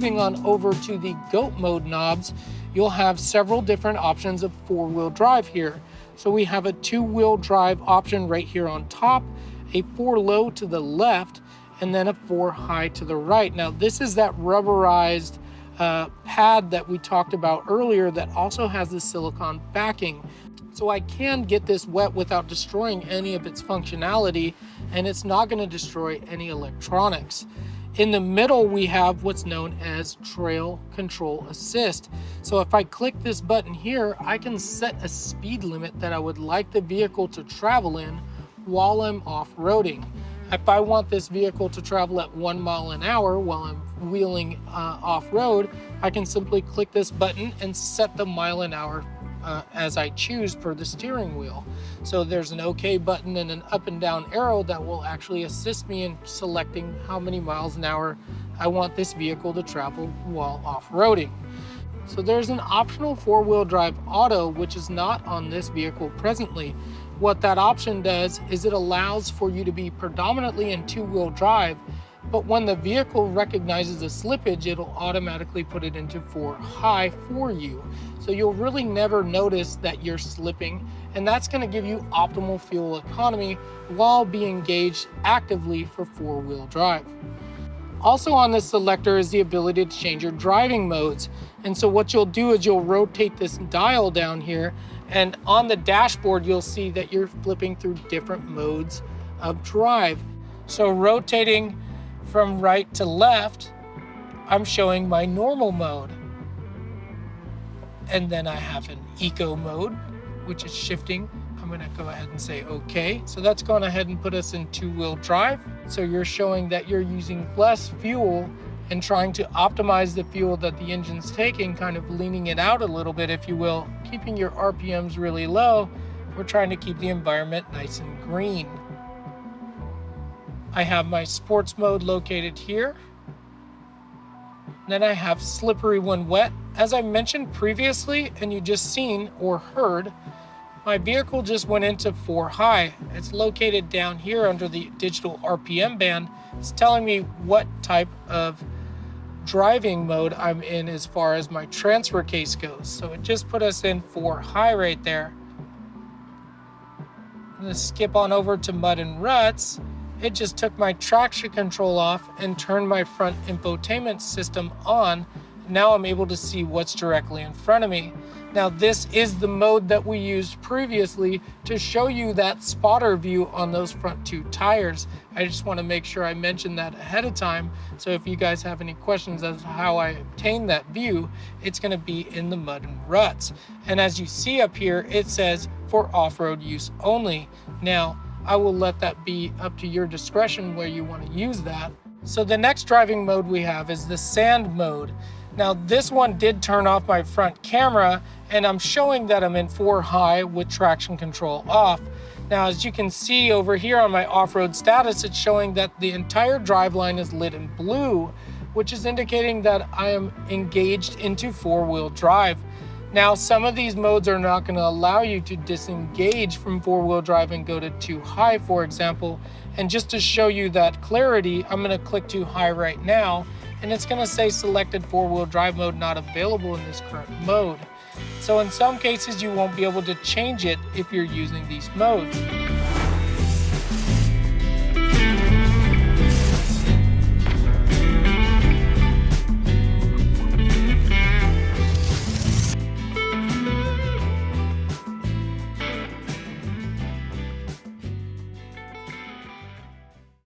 moving on over to the G.O.A.T mode knobs, you'll have several different options of four-wheel drive here. So we have a two-wheel drive option right here on top, a 4-low to the left, and then a 4-high to the right. Now this is that rubberized pad that we talked about earlier that also has the silicone backing. So I can get this wet without destroying any of its functionality, and it's not going to destroy any electronics. In the middle, we have what's known as Trail Control Assist. So if I click this button here, I can set a speed limit that I would like the vehicle to travel in while I'm off-roading. If I want this vehicle to travel at 1 mile an hour while I'm wheeling off-road, I can simply click this button and set the mile an hour as I choose per the steering wheel. So there's an OK button and an up and down arrow that will actually assist me in selecting how many miles an hour I want this vehicle to travel while off-roading. So there's an optional four-wheel drive auto, which is not on this vehicle presently. What that option does is it allows for you to be predominantly in two-wheel drive, but when the vehicle recognizes a slippage, it'll automatically put it into 4-high for you. So you'll really never notice that you're slipping, and that's going to give you optimal fuel economy while being engaged actively for four-wheel drive. Also on this selector is the ability to change your driving modes. And so what you'll do is you'll rotate this dial down here, and on the dashboard, you'll see that you're flipping through different modes of drive. So rotating from right to left, I'm showing my normal mode. And then I have an eco mode, which is shifting. I'm gonna go ahead and say okay. So that's going ahead and put us in two-wheel drive. So you're showing that you're using less fuel and trying to optimize the fuel that the engine's taking, kind of leaning it out a little bit, if you will, keeping your RPMs really low. We're trying to keep the environment nice and green. I have my sports mode located here. Then I have slippery when wet. As I mentioned previously, and you just seen or heard, my vehicle just went into 4-high. It's located down here under the digital RPM band. It's telling me what type of driving mode I'm in as far as my transfer case goes. So it just put us in 4-high right there. I'm gonna skip on over to mud and ruts. It just took my traction control off and turned my front infotainment system on. Now I'm able to see what's directly in front of me. Now this is the mode that we used previously to show you that spotter view on those front two tires. I just want to make sure I mention that ahead of time. So if you guys have any questions as to how I obtained that view, it's going to be in the mud and ruts. And as you see up here, it says for off-road use only. Now, I will let that be up to your discretion where you want to use that. So the next driving mode we have is the sand mode. Now this one did turn off my front camera, and I'm showing that I'm in 4-high with traction control off. Now as you can see over here on my off-road status, it's showing that the entire driveline is lit in blue, which is indicating that I am engaged into 4-wheel drive. Now, some of these modes are not going to allow you to disengage from 4-wheel drive and go to 2-high, for example. And just to show you that clarity, I'm going to click 2-high right now, and it's going to say selected 4-wheel drive mode not available in this current mode. So in some cases, you won't be able to change it if you're using these modes.